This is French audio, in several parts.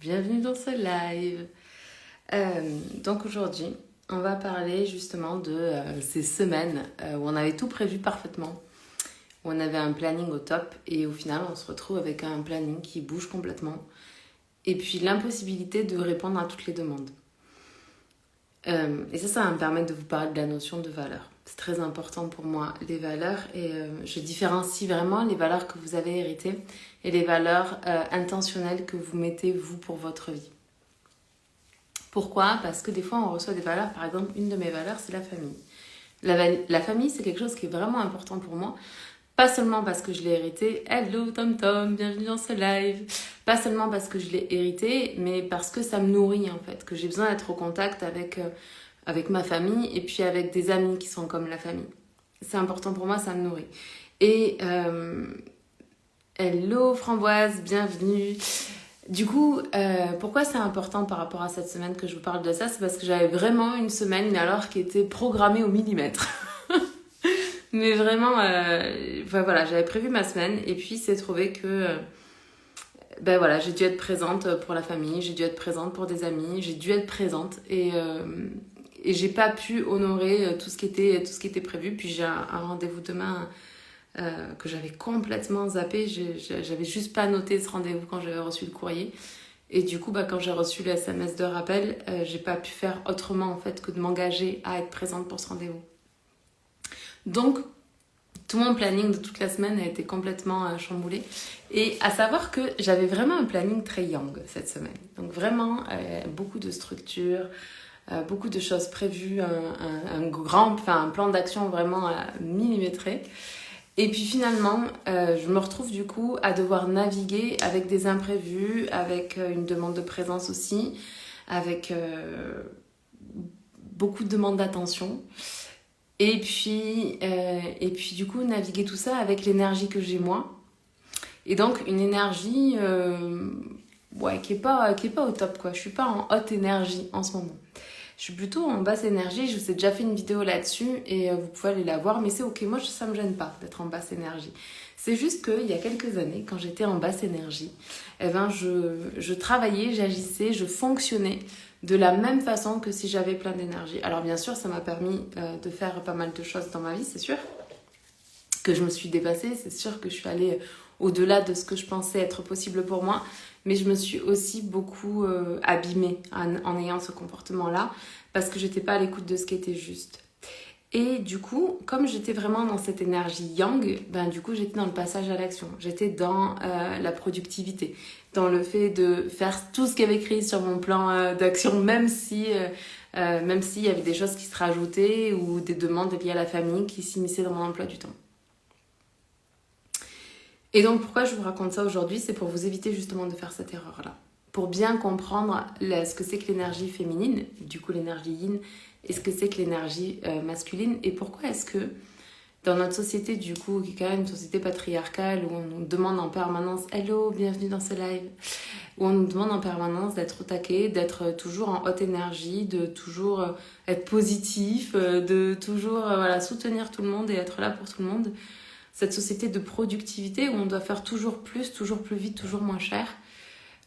bienvenue dans ce live. Donc aujourd'hui, on va parler justement de ces semaines où on avait tout prévu parfaitement, où on avait un planning au top et au final on se retrouve avec un planning qui bouge complètement et puis l'impossibilité de répondre à toutes les demandes. Et ça va me permettre de vous parler de la notion de valeur. C'est très important pour moi, les valeurs, et je différencie vraiment les valeurs que vous avez héritées et les valeurs intentionnelles que vous mettez, vous, pour votre vie. Pourquoi ? Parce que des fois, on reçoit des valeurs. Par exemple, une de mes valeurs, c'est la famille. La famille, c'est quelque chose qui est vraiment important pour moi. Pas seulement parce que je l'ai hérité. Hello Tom Tom, bienvenue dans ce live. Pas seulement parce que je l'ai hérité, mais parce que ça me nourrit en fait. Que j'ai besoin d'être au contact avec ma famille et puis avec des amis qui sont comme la famille. C'est important pour moi, ça me nourrit. Et hello Framboise, bienvenue. Du coup, pourquoi c'est important par rapport à cette semaine que je vous parle de ça ? C'est parce que j'avais vraiment une semaine alors qui était programmée au millimètre. Mais vraiment, voilà, j'avais prévu ma semaine et puis c'est trouvé que j'ai dû être présente pour la famille, j'ai dû être présente pour des amis, j'ai dû être présente et j'ai pas pu honorer tout ce qui était prévu. Puis j'ai un rendez-vous demain que j'avais complètement zappé, j'avais juste pas noté ce rendez-vous quand j'avais reçu le courrier. Et du coup, quand j'ai reçu le SMS de rappel, j'ai pas pu faire autrement en fait que de m'engager à être présente pour ce rendez-vous. Donc, tout mon planning de toute la semaine a été complètement chamboulé. Et à savoir que j'avais vraiment un planning très yang cette semaine. Donc vraiment, beaucoup de structure, beaucoup de choses prévues, un plan d'action vraiment millimétré. Et puis finalement, je me retrouve du coup à devoir naviguer avec des imprévus, avec une demande de présence aussi, avec beaucoup de demandes d'attention. Et puis du coup, naviguer tout ça avec l'énergie que j'ai moi. Et donc, une énergie qui est pas au top, quoi. Je suis pas en haute énergie en ce moment. Je suis plutôt en basse énergie. Je vous ai déjà fait une vidéo là-dessus et vous pouvez aller la voir. Mais c'est ok, moi ça me gêne pas d'être en basse énergie. C'est juste qu'il y a quelques années, quand j'étais en basse énergie, je travaillais, j'agissais, je fonctionnais de la même façon que si j'avais plein d'énergie. Alors bien sûr, ça m'a permis de faire pas mal de choses dans ma vie, c'est sûr. Que je me suis dépassée, c'est sûr que je suis allée au-delà de ce que je pensais être possible pour moi. Mais je me suis aussi beaucoup abîmée en ayant ce comportement-là parce que j'étais pas à l'écoute de ce qui était juste. Et du coup, comme j'étais vraiment dans cette énergie yang, du coup, j'étais dans le passage à l'action. J'étais dans la productivité, dans le fait de faire tout ce qu'il y avait écrit sur mon plan d'action, même s'il y avait des choses qui se rajoutaient ou des demandes liées à la famille qui s'immisçaient dans mon emploi du temps. Et donc, pourquoi je vous raconte ça aujourd'hui ? C'est pour vous éviter justement de faire cette erreur-là. Pour bien comprendre ce que c'est que l'énergie féminine, du coup l'énergie yin, et ce que c'est que l'énergie masculine. Et pourquoi est-ce que dans notre société, du coup, qui est quand même une société patriarcale, où on nous demande en permanence « Hello, bienvenue dans ce live », où on nous demande en permanence d'être au taquet, d'être toujours en haute énergie, de toujours être positif, de toujours soutenir tout le monde et être là pour tout le monde. Cette société de productivité où on doit faire toujours plus vite, toujours moins cher.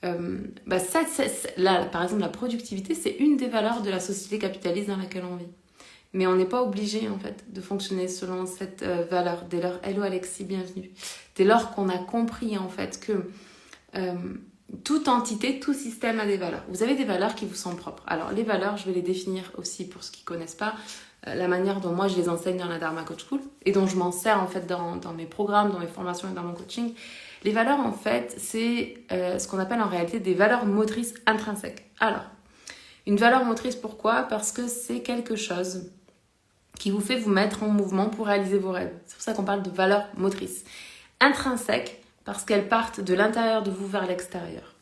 Là, par exemple, la productivité, c'est une des valeurs de la société capitaliste dans laquelle on vit. Mais on n'est pas obligé, en fait, de fonctionner selon cette valeur. Dès lors, hello Alexis, bienvenue. Dès lors qu'on a compris, en fait, que toute entité, tout système a des valeurs. Vous avez des valeurs qui vous sont propres. Alors, les valeurs, je vais les définir aussi pour ceux qui ne connaissent pas. La manière dont moi je les enseigne dans la Dharma Coach School et dont je m'en sers en fait dans mes programmes, dans mes formations et dans mon coaching. Les valeurs en fait c'est ce qu'on appelle en réalité des valeurs motrices intrinsèques. Alors, une valeur motrice pourquoi ? Parce que c'est quelque chose qui vous fait vous mettre en mouvement pour réaliser vos rêves. C'est pour ça qu'on parle de valeurs motrices. Intrinsèques parce qu'elles partent de l'intérieur de vous vers l'extérieur.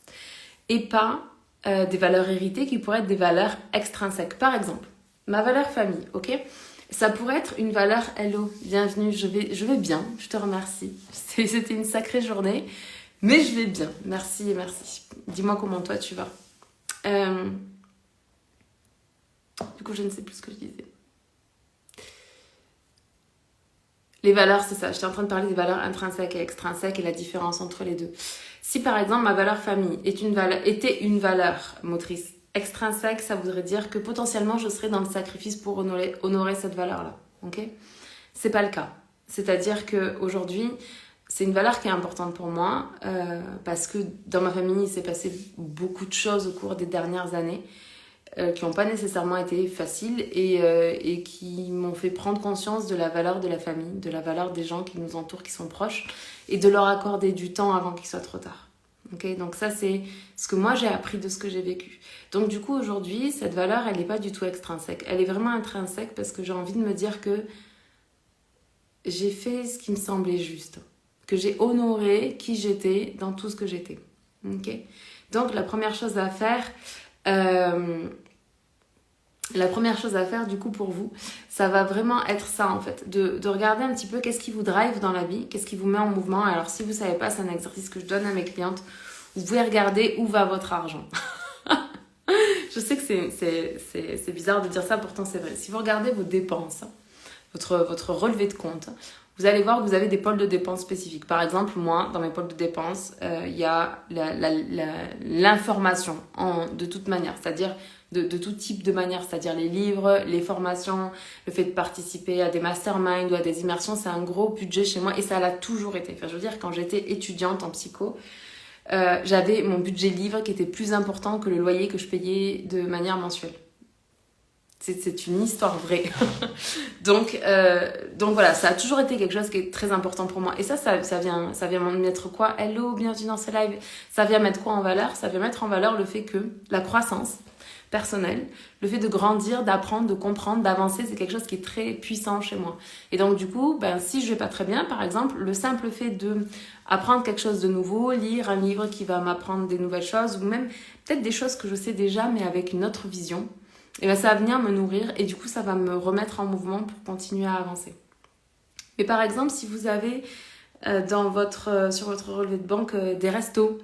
Et pas des valeurs héritées qui pourraient être des valeurs extrinsèques. Par exemple, ma valeur famille, ok ? Ça pourrait être une valeur « Hello, bienvenue, je vais bien, je te remercie. C'était une sacrée journée, mais je vais bien. Merci. Dis-moi comment toi tu vas. » Du coup, je ne sais plus ce que je disais. Les valeurs, c'est ça. J'étais en train de parler des valeurs intrinsèques et extrinsèques et la différence entre les deux. Si par exemple ma valeur famille était une valeur motrice extrinsèque, ça voudrait dire que potentiellement je serais dans le sacrifice pour honorer cette valeur-là. Ok ? C'est pas le cas. C'est-à-dire qu'aujourd'hui, c'est une valeur qui est importante pour moi parce que dans ma famille, il s'est passé beaucoup de choses au cours des dernières années qui n'ont pas nécessairement été faciles et qui m'ont fait prendre conscience de la valeur de la famille, de la valeur des gens qui nous entourent, qui sont proches, et de leur accorder du temps avant qu'il soit trop tard. Okay, donc ça, c'est ce que moi j'ai appris de ce que j'ai vécu. Donc du coup, aujourd'hui, cette valeur, elle n'est pas du tout extrinsèque. Elle est vraiment intrinsèque parce que j'ai envie de me dire que j'ai fait ce qui me semblait juste. Que j'ai honoré qui j'étais dans tout ce que j'étais. Okay, donc la première chose à faire du coup pour vous, ça va vraiment être ça en fait, de regarder un petit peu qu'est-ce qui vous drive dans la vie, qu'est-ce qui vous met en mouvement. Alors si vous savez pas, c'est un exercice que je donne à mes clientes, vous pouvez regarder où va votre argent. Je sais que c'est bizarre de dire ça, pourtant c'est vrai. Si vous regardez vos dépenses, votre relevé de compte, vous allez voir que vous avez des pôles de dépenses spécifiques. Par exemple, moi, dans mes pôles de dépenses, il y a l'information de toute manière, c'est-à-dire de tout type de manière, c'est-à-dire les livres, les formations, le fait de participer à des masterminds ou à des immersions, c'est un gros budget chez moi et ça l'a toujours été. Enfin, je veux dire, quand j'étais étudiante en psycho, j'avais mon budget livre qui était plus important que le loyer que je payais de manière mensuelle. C'est une histoire vraie. donc voilà, ça a toujours été quelque chose qui est très important pour moi. Et ça vient mettre quoi ? Hello, bienvenue dans ce live. Ça vient mettre quoi en valeur ? Ça vient mettre en valeur le fait que la croissance personnelle, le fait de grandir, d'apprendre, de comprendre, d'avancer, c'est quelque chose qui est très puissant chez moi. Et donc du coup, si je vais pas très bien, par exemple, le simple fait de apprendre quelque chose de nouveau, lire un livre qui va m'apprendre des nouvelles choses, ou même peut-être des choses que je sais déjà, mais avec une autre vision, et ça va venir me nourrir et du coup ça va me remettre en mouvement pour continuer à avancer. Mais par exemple, si vous avez sur votre relevé de banque des restos,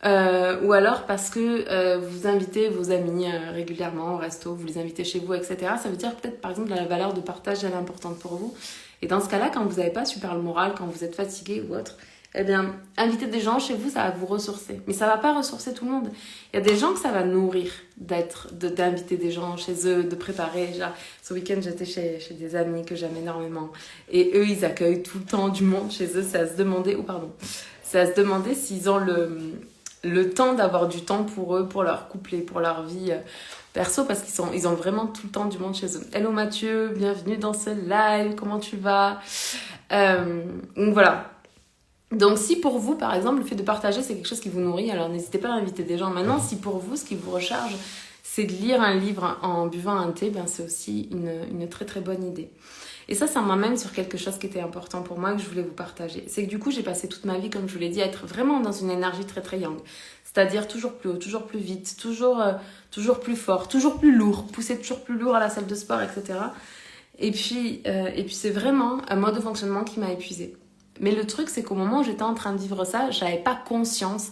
ou alors parce que vous invitez vos amis régulièrement au resto, vous les invitez chez vous, etc. Ça veut dire peut-être par exemple la valeur de partage elle est importante pour vous. Et dans ce cas-là, quand vous n'avez pas super le moral, quand vous êtes fatigué ou autre, eh bien, inviter des gens chez vous, ça va vous ressourcer. Mais ça va pas ressourcer tout le monde. Il y a des gens que ça va nourrir d'inviter des gens chez eux, de préparer. Genre, ce week-end, j'étais chez des amis que j'aime énormément. Et eux, ils accueillent tout le temps du monde chez eux. C'est à se demander s'ils ont le temps d'avoir du temps pour eux, pour leur couple et pour leur vie perso, parce qu'ils ont vraiment tout le temps du monde chez eux. Hello Mathieu, bienvenue dans ce live, comment tu vas ? Donc voilà. Donc si pour vous, par exemple, le fait de partager, c'est quelque chose qui vous nourrit, alors n'hésitez pas à inviter des gens. Maintenant, si pour vous, ce qui vous recharge, c'est de lire un livre en buvant un thé, c'est aussi une très très bonne idée. Et ça m'amène sur quelque chose qui était important pour moi, que je voulais vous partager. C'est que du coup, j'ai passé toute ma vie, comme je vous l'ai dit, à être vraiment dans une énergie très très yang. C'est-à-dire toujours plus haut, toujours plus vite, toujours plus fort, toujours plus lourd, pousser toujours plus lourd à la salle de sport, etc. Et puis c'est vraiment un mode de fonctionnement qui m'a épuisée. Mais le truc, c'est qu'au moment où j'étais en train de vivre ça, je n'avais pas conscience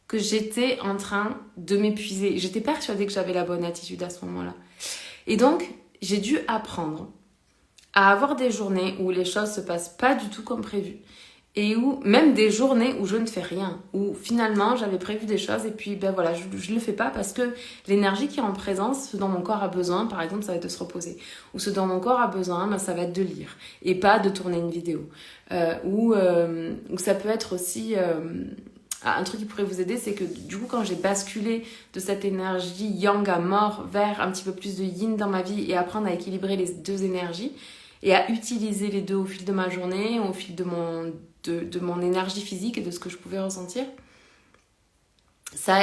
que j'étais en train de m'épuiser. J'étais persuadée que j'avais la bonne attitude à ce moment-là. Et donc, j'ai dû apprendre à avoir des journées où les choses se passent pas du tout comme prévu. Et où, même des journées où je ne fais rien. Où finalement, j'avais prévu des choses et puis voilà, je le fais pas parce que l'énergie qui est en présence, ce dont mon corps a besoin, par exemple, ça va être de se reposer. Ou ce dont mon corps a besoin, ça va être de lire. Et pas de tourner une vidéo. Ou ça peut être aussi... un truc qui pourrait vous aider, c'est que du coup, quand j'ai basculé de cette énergie yang à mort vers un petit peu plus de yin dans ma vie et apprendre à équilibrer les deux énergies et à utiliser les deux au fil de ma journée, au fil de mon énergie physique et de ce que je pouvais ressentir, ça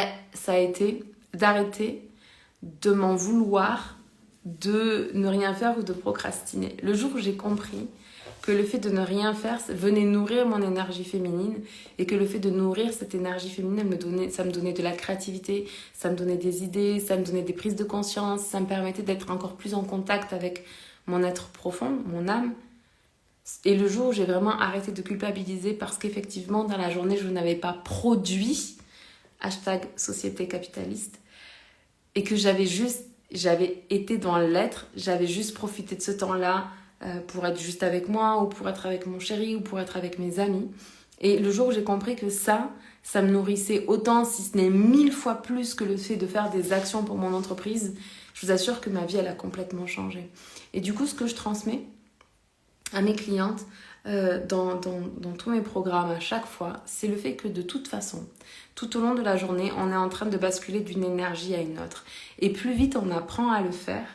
a été d'arrêter de m'en vouloir, de ne rien faire ou de procrastiner. Le jour où j'ai compris que le fait de ne rien faire venait nourrir mon énergie féminine et que le fait de nourrir cette énergie féminine, ça me donnait de la créativité, ça me donnait des idées, ça me donnait des prises de conscience, ça me permettait d'être encore plus en contact avec mon être profond, mon âme. Et le jour où j'ai vraiment arrêté de culpabiliser parce qu'effectivement dans la journée je n'avais pas produit #société capitaliste et que j'avais été dans l'être, j'avais juste profité de ce temps-là pour être juste avec moi ou pour être avec mon chéri ou pour être avec mes amis. Et le jour où j'ai compris que ça, ça me nourrissait autant, si ce n'est 1000 fois plus que le fait de faire des actions pour mon entreprise, je vous assure que ma vie, elle a complètement changé. Et du coup, ce que je transmets à mes clientes, dans tous mes programmes à chaque fois, c'est le fait que de toute façon, tout au long de la journée, on est en train de basculer d'une énergie à une autre. Et plus vite on apprend à le faire,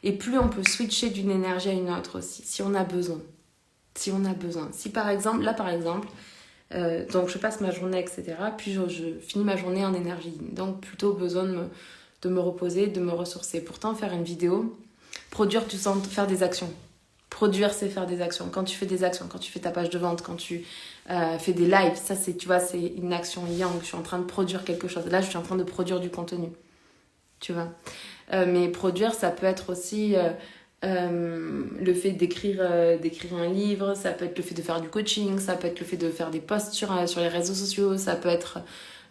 et plus on peut switcher d'une énergie à une autre aussi, si on a besoin. Si on a besoin. Si par exemple, donc je passe ma journée, etc. Puis je finis ma journée en énergie. Donc plutôt besoin de me reposer, de me ressourcer. Pourtant, faire une vidéo, produire, tu sens faire des actions. Produire, c'est faire des actions. Quand tu fais des actions, quand tu fais ta page de vente, quand tu fais des lives, ça c'est, tu vois, c'est une action yang. Je suis en train de produire quelque chose. Là, je suis en train de produire du contenu. Tu vois. Mais produire, ça peut être aussi le fait d'écrire un livre, ça peut être le fait de faire du coaching, ça peut être le fait de faire des posts sur les réseaux sociaux, ça peut être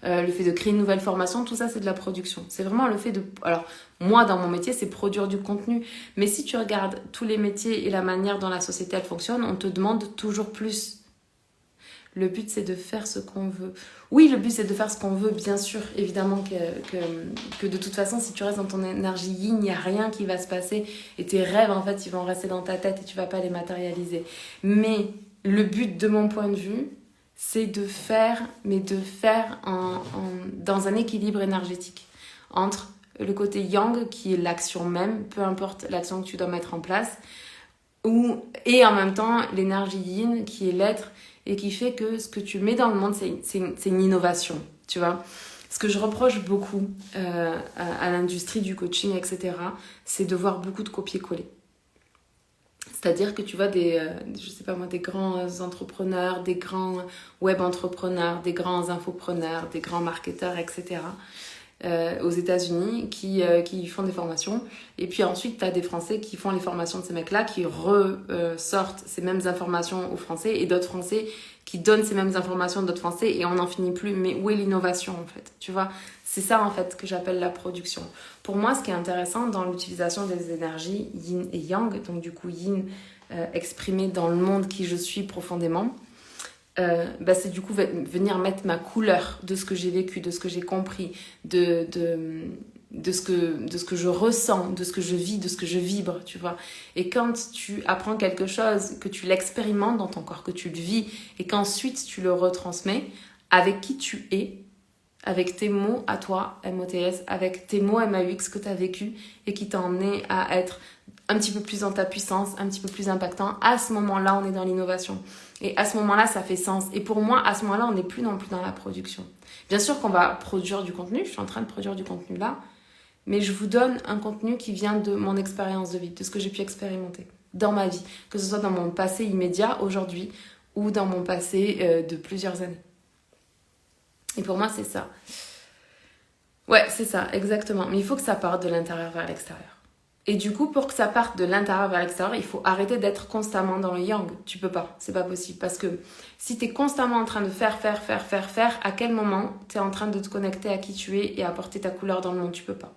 le fait de créer une nouvelle formation. Tout ça, c'est de la production. C'est vraiment le fait de... Alors, moi, dans mon métier, c'est produire du contenu. Mais si tu regardes tous les métiers et la manière dont la société, elle fonctionne, on te demande toujours plus. Le but, c'est de faire ce qu'on veut. Oui, le but, c'est de faire ce qu'on veut, bien sûr. Évidemment que de toute façon, si tu restes dans ton énergie yin, il n'y a rien qui va se passer. Et tes rêves, en fait, ils vont rester dans ta tête et tu ne vas pas les matérialiser. Mais le but, de mon point de vue, c'est de faire dans un équilibre énergétique entre le côté yang, qui est l'action même, peu importe l'action que tu dois mettre en place, et en même temps l'énergie yin, qui est l'être, et qui fait que ce que tu mets dans le monde, c'est une innovation, tu vois. Ce que je reproche beaucoup à l'industrie du coaching, etc., c'est de voir beaucoup de copier-coller. C'est-à-dire que tu vois des grands entrepreneurs, des grands web entrepreneurs, des grands infopreneurs, des grands marketeurs, etc., aux États-Unis qui font des formations. Et puis ensuite, tu as des Français qui font les formations de ces mecs-là, qui ressortent ces mêmes informations aux Français, et d'autres Français qui donnent ces mêmes informations à d'autres Français, et on n'en finit plus. Mais où est l'innovation, en fait? Tu vois, c'est ça, en fait, que j'appelle la production. Pour moi, ce qui est intéressant dans l'utilisation des énergies yin et yang, donc du coup yin exprimé dans le monde qui je suis profondément, c'est du coup venir mettre ma couleur de ce que j'ai vécu, de ce que j'ai compris, de ce que je ressens, de ce que je vis, de ce que je vibre, tu vois. Et quand tu apprends quelque chose, que tu l'expérimentes dans ton corps, que tu le vis, et qu'ensuite tu le retransmets avec qui tu es, avec tes mots à toi, MOTS, avec tes mots MAUX que tu as vécu et qui t'ont emmené à être un petit peu plus dans ta puissance, un petit peu plus impactant, à ce moment-là, on est dans l'innovation. Et à ce moment-là, ça fait sens. Et pour moi, à ce moment-là, on n'est plus non plus dans la production. Bien sûr qu'on va produire du contenu, je suis en train de produire du contenu là, mais je vous donne un contenu qui vient de mon expérience de vie, de ce que j'ai pu expérimenter dans ma vie, que ce soit dans mon passé immédiat, aujourd'hui, ou dans mon passé de plusieurs années. Et pour moi, c'est ça. Ouais, c'est ça, exactement. Mais il faut que ça parte de l'intérieur vers l'extérieur. Et du coup, pour que ça parte de l'intérieur vers l'extérieur, il faut arrêter d'être constamment dans le yang. Tu peux pas, c'est pas possible. Parce que si tu es constamment en train de faire, à quel moment tu es en train de te connecter à qui tu es et apporter ta couleur dans le monde? Tu peux pas.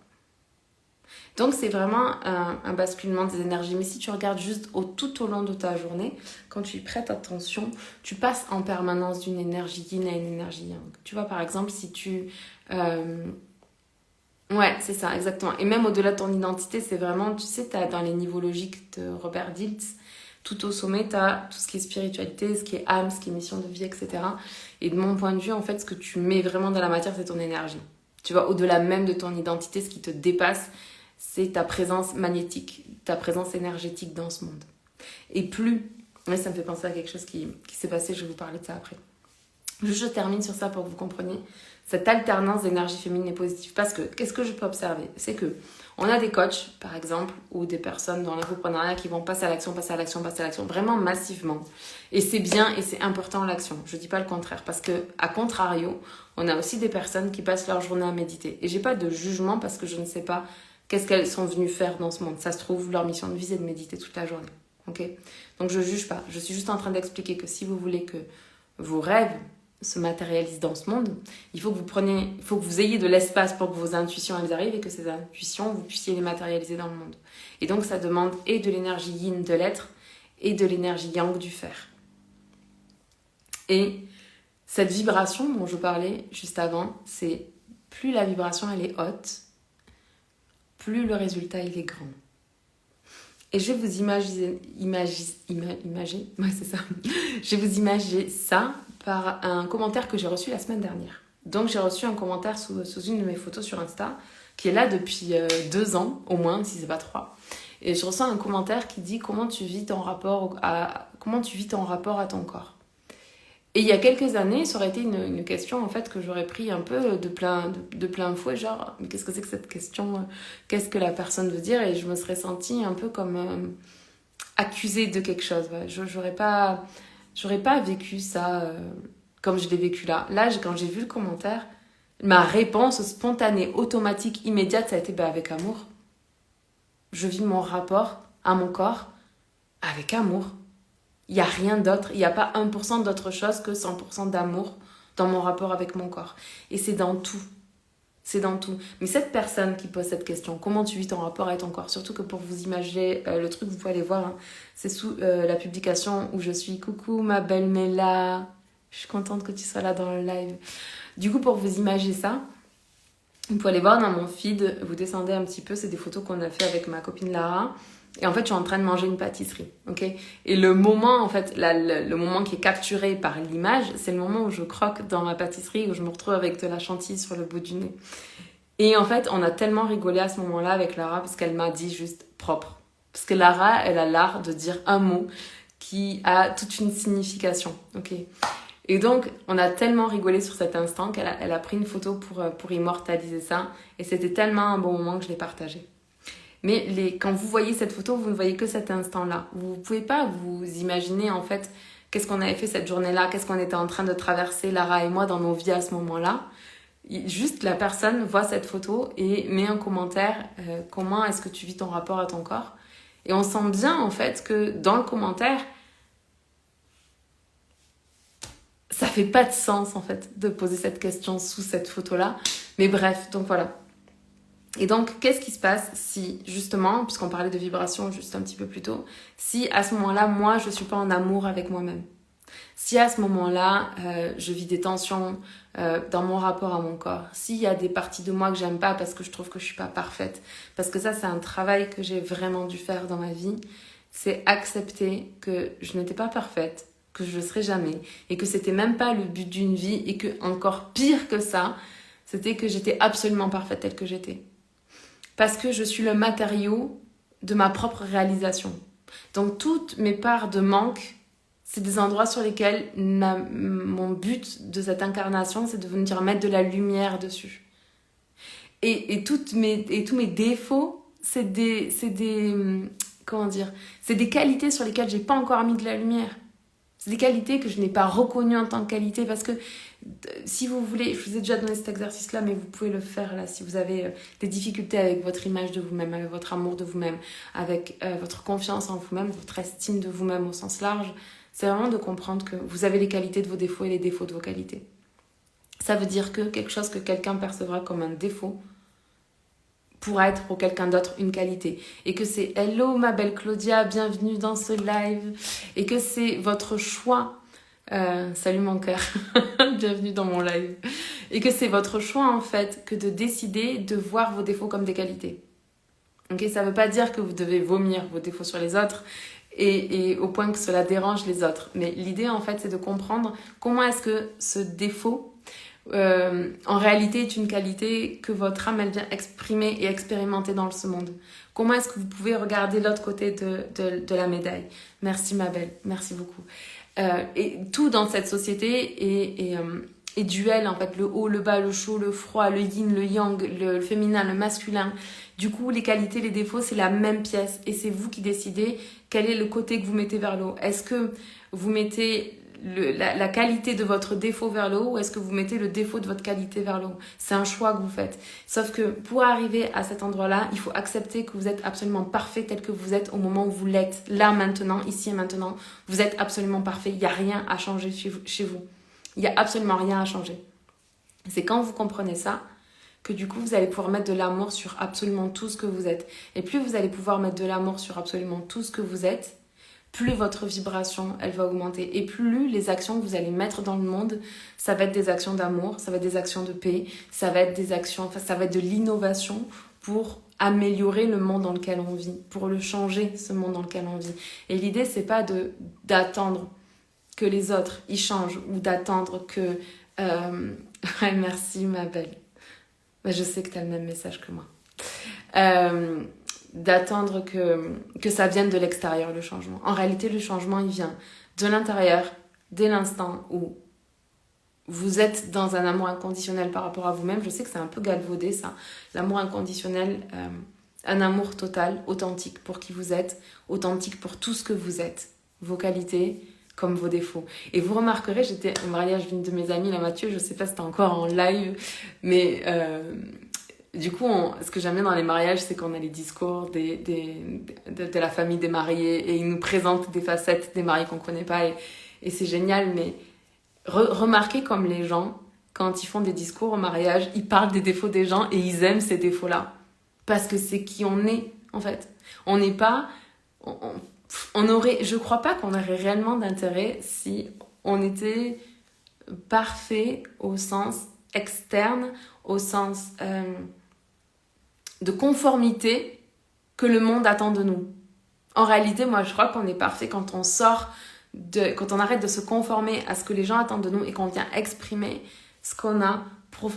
Donc c'est vraiment un basculement des énergies. Mais si tu regardes juste tout au long de ta journée, quand tu y prêtes attention, tu passes en permanence d'une énergie yin à une énergie yang. Tu vois, par exemple, si tu... Ouais, c'est ça, exactement. Et même au-delà de ton identité, c'est vraiment, tu sais, t'as dans les niveaux logiques de Robert Dilts, tout au sommet, t'as tout ce qui est spiritualité, ce qui est âme, ce qui est mission de vie, etc. Et de mon point de vue, en fait, ce que tu mets vraiment dans la matière, c'est ton énergie. Tu vois, au-delà même de ton identité, ce qui te dépasse, c'est ta présence magnétique, ta présence énergétique dans ce monde. Et plus, ouais, ça me fait penser à quelque chose qui s'est passé, je vais vous parler de ça après. Je termine sur ça pour que vous compreniez cette alternance d'énergie féminine et positive. Parce que, qu'est-ce que je peux observer? C'est que on a des coachs, par exemple, ou des personnes dans l'infoprenariat qui vont passer à l'action, vraiment massivement. Et c'est bien et c'est important l'action. Je dis pas le contraire. Parce que, à contrario, on a aussi des personnes qui passent leur journée à méditer. Et j'ai pas de jugement parce que je ne sais pas qu'est-ce qu'elles sont venues faire dans ce monde. Ça se trouve, leur mission de vie, c'est de méditer toute la journée. Ok? Donc je juge pas. Je suis juste en train d'expliquer que si vous voulez que vos rêves se matérialise dans ce monde, il faut que vous ayez de l'espace pour que vos intuitions elles arrivent et que ces intuitions vous puissiez les matérialiser dans le monde. Et donc ça demande et de l'énergie yin de l'être et de l'énergie yang du faire. Et cette vibration dont je parlais juste avant, c'est plus la vibration elle est haute, plus le résultat il est grand. Et je vais vous imaginer ouais, c'est ça. Je vais vous imaginer ça par un commentaire que j'ai reçu la semaine dernière. Donc j'ai reçu un commentaire sous une de mes photos sur Insta, qui est là depuis 2 ans, au moins, si c'est pas 3. Et je reçois un commentaire qui dit comment tu vis ton rapport à ton corps. Et il y a quelques années, ça aurait été une question en fait que j'aurais pris un peu de plein fouet, genre mais qu'est-ce que c'est que cette question, qu'est-ce que la personne veut dire, et je me serais sentie un peu comme accusée de quelque chose. Ouais. J'aurais pas vécu ça comme je l'ai vécu là. Là, quand j'ai vu le commentaire, ma réponse spontanée, automatique, immédiate, ça a été avec amour. Je vis mon rapport à mon corps avec amour. Il n'y a rien d'autre, il n'y a pas 1% d'autre chose que 100% d'amour dans mon rapport avec mon corps. Et c'est dans tout. C'est dans tout. Mais cette personne qui pose cette question, comment tu vis ton rapport avec ton corps, surtout que pour vous imaginer le truc, vous pouvez aller voir, hein, c'est sous la publication où je suis. Coucou ma belle Mela, je suis contente que tu sois là dans le live. Du coup, pour vous imaginer ça, vous pouvez aller voir dans mon feed, vous descendez un petit peu, c'est des photos qu'on a fait avec ma copine Lara. Et en fait, je suis en train de manger une pâtisserie, ok ? Et le moment, en fait, le moment qui est capturé par l'image, c'est le moment où je croque dans ma pâtisserie, où je me retrouve avec de la chantilly sur le bout du nez. Et en fait, on a tellement rigolé à ce moment-là avec Lara, parce qu'elle m'a dit juste propre. Parce que Lara, elle a l'art de dire un mot qui a toute une signification, ok ? Et donc, on a tellement rigolé sur cet instant qu'elle a pris une photo pour immortaliser ça. Et c'était tellement un bon moment que je l'ai partagé. Mais quand vous voyez cette photo, vous ne voyez que cet instant-là. Vous ne pouvez pas vous imaginer en fait qu'est-ce qu'on avait fait cette journée-là, qu'est-ce qu'on était en train de traverser, Lara et moi, dans nos vies à ce moment-là. Juste la personne voit cette photo et met un commentaire, comment est-ce que tu vis ton rapport à ton corps ? Et on sent bien en fait que dans le commentaire, ça fait pas de sens en fait de poser cette question sous cette photo-là. Mais bref, donc voilà. Et donc, qu'est-ce qui se passe si, justement, puisqu'on parlait de vibration juste un petit peu plus tôt, si à ce moment-là, moi, je ne suis pas en amour avec moi-même. Si à ce moment-là, je vis des tensions dans mon rapport à mon corps. S'il y a des parties de moi que j'aime pas parce que je trouve que je suis pas parfaite. Parce que ça, c'est un travail que j'ai vraiment dû faire dans ma vie. C'est accepter que je n'étais pas parfaite, que je ne le serai jamais. Et que c'était même pas le but d'une vie. Et que, encore pire que ça, c'était que j'étais absolument parfaite telle que j'étais. Parce que je suis le matériau de ma propre réalisation. Donc, toutes mes parts de manque, c'est des endroits sur lesquels mon but de cette incarnation, c'est de venir mettre de la lumière dessus. Et tous mes défauts, c'est des qualités sur lesquelles j'ai pas encore mis de la lumière. C'est des qualités que je n'ai pas reconnues en tant que qualité parce que si vous voulez, je vous ai déjà donné cet exercice-là, mais vous pouvez le faire là si vous avez des difficultés avec votre image de vous-même, avec votre amour de vous-même, avec votre confiance en vous-même, votre estime de vous-même au sens large. C'est vraiment de comprendre que vous avez les qualités de vos défauts et les défauts de vos qualités. Ça veut dire que quelque chose que quelqu'un percevra comme un défaut pourra être pour quelqu'un d'autre une qualité. Et que c'est « Hello ma belle Claudia, bienvenue dans ce live » et que c'est votre choix. Salut mon cœur, bienvenue dans mon live. Et que c'est votre choix en fait que de décider de voir vos défauts comme des qualités. Okay, ça ne veut pas dire que vous devez vomir vos défauts sur les autres et au point que cela dérange les autres. Mais l'idée en fait c'est de comprendre comment est-ce que ce défaut en réalité est une qualité que votre âme elle vient exprimer et expérimenter dans ce monde. Comment est-ce que vous pouvez regarder l'autre côté de la médaille? Merci ma belle, merci beaucoup. Et tout dans cette société est duel en fait, le haut, le bas, le chaud, le froid, le yin, le yang, le féminin, le masculin. Du coup, les qualités, les défauts, c'est la même pièce et c'est vous qui décidez quel est le côté que vous mettez vers le haut. Est-ce que vous mettez la qualité de votre défaut vers le haut ou est-ce que vous mettez le défaut de votre qualité vers le haut? C'est un choix que vous faites. Sauf que pour arriver à cet endroit-là, il faut accepter que vous êtes absolument parfait tel que vous êtes au moment où vous l'êtes. Là, maintenant, ici et maintenant, vous êtes absolument parfait. Il n'y a rien à changer chez vous. Il n'y a absolument rien à changer. C'est quand vous comprenez ça que du coup, vous allez pouvoir mettre de l'amour sur absolument tout ce que vous êtes. Et plus vous allez pouvoir mettre de l'amour sur absolument tout ce que vous êtes, plus votre vibration, elle va augmenter. Et plus les actions que vous allez mettre dans le monde, ça va être des actions d'amour, ça va être des actions de paix, ça va être des actions, enfin, ça va être de l'innovation pour améliorer le monde dans lequel on vit, pour le changer, ce monde dans lequel on vit. Et l'idée, c'est pas d'attendre que les autres y changent ou d'attendre que... Ouais, merci ma belle. Je sais que tu as le même message que moi. D'attendre que ça vienne de l'extérieur, le changement. En réalité, le changement, il vient de l'intérieur, dès l'instant où vous êtes dans un amour inconditionnel par rapport à vous-même. Je sais que c'est un peu galvaudé, ça. L'amour inconditionnel, un amour total, authentique pour qui vous êtes, authentique pour tout ce que vous êtes, vos qualités comme vos défauts. Et vous remarquerez, j'étais au mariage d'une de mes amies, la Mathieu, je sais pas si c'était encore en live, mais... Du coup, ce que j'aime bien dans les mariages, c'est qu'on a les discours de la famille des mariés et ils nous présentent des facettes des mariés qu'on ne connaît pas et c'est génial. Mais remarquez comme les gens, quand ils font des discours au mariage, ils parlent des défauts des gens et ils aiment ces défauts-là. Parce que c'est qui on est, en fait. On n'est pas... je crois pas qu'on aurait réellement d'intérêt si on était parfait au sens externe, au sens... de conformité que le monde attend de nous. En réalité, moi, je crois qu'on est parfait quand on quand on arrête de se conformer à ce que les gens attendent de nous et qu'on vient exprimer ce qu'on a...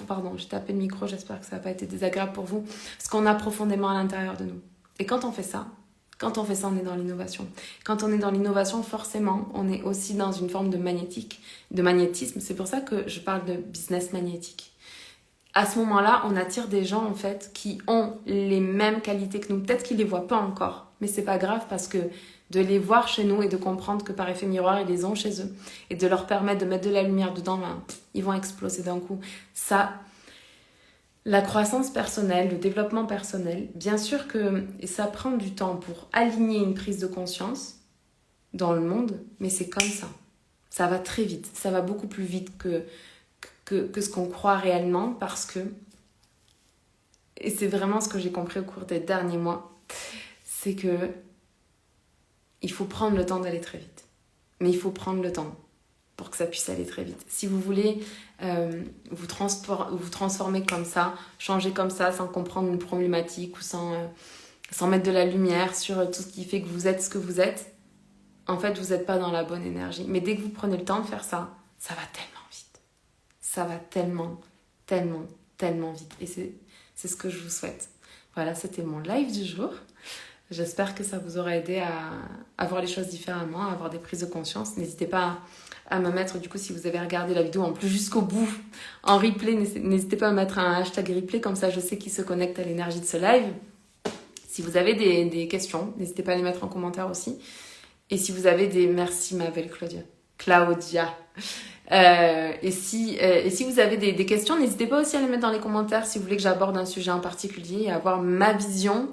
Pardon, j'ai tapé le micro, j'espère que ça n'a pas été désagréable pour vous. Ce qu'on a profondément à l'intérieur de nous. Et quand on fait ça, on est dans l'innovation. Quand on est dans l'innovation, forcément, on est aussi dans une forme de magnétisme. C'est pour ça que je parle de business magnétique. À ce moment-là, on attire des gens en fait qui ont les mêmes qualités que nous. Peut-être qu'ils ne les voient pas encore, mais c'est pas grave parce que de les voir chez nous et de comprendre que par effet miroir, ils les ont chez eux et de leur permettre de mettre de la lumière dedans, ils vont exploser d'un coup. Ça, la croissance personnelle, le développement personnel, bien sûr que ça prend du temps pour aligner une prise de conscience dans le monde, mais c'est comme ça. Ça va très vite, ça va beaucoup plus vite que ce qu'on croit réellement parce que, et c'est vraiment ce que j'ai compris au cours des derniers mois, c'est que il faut prendre le temps d'aller très vite. Mais il faut prendre le temps pour que ça puisse aller très vite. Si vous voulez vous transformer comme ça, changer comme ça sans comprendre une problématique ou sans mettre de la lumière sur tout ce qui fait que vous êtes ce que vous êtes, en fait, vous n'êtes pas dans la bonne énergie. Mais dès que vous prenez le temps de faire ça, ça va tellement vite. Ça va tellement, tellement, tellement vite. Et c'est ce que je vous souhaite. Voilà, c'était mon live du jour. J'espère que ça vous aura aidé à voir les choses différemment, à avoir des prises de conscience. N'hésitez pas à me mettre, du coup, si vous avez regardé la vidéo en plus jusqu'au bout, en replay, n'hésitez pas à mettre un hashtag replay, comme ça je sais qui se connecte à l'énergie de ce live. Si vous avez des questions, n'hésitez pas à les mettre en commentaire aussi. Et si vous avez merci ma belle Claudia. Et si vous avez des questions, n'hésitez pas aussi à les mettre dans les commentaires si vous voulez que j'aborde un sujet en particulier et avoir ma vision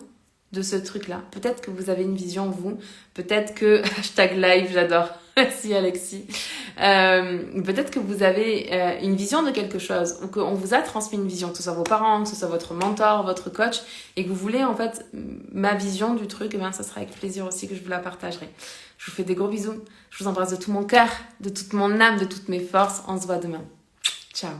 de ce truc-là. Peut-être que vous avez une vision, vous. Peut-être que... Hashtag live, j'adore. Merci Alexis. Peut-être que vous avez une vision de quelque chose ou qu'on vous a transmis une vision, que ce soit vos parents, que ce soit votre mentor, votre coach, et que vous voulez en fait ma vision du truc, et bien ça sera avec plaisir aussi que je vous la partagerai. Je vous fais des gros bisous. Je vous embrasse de tout mon cœur, de toute mon âme, de toutes mes forces. On se voit demain. Ciao.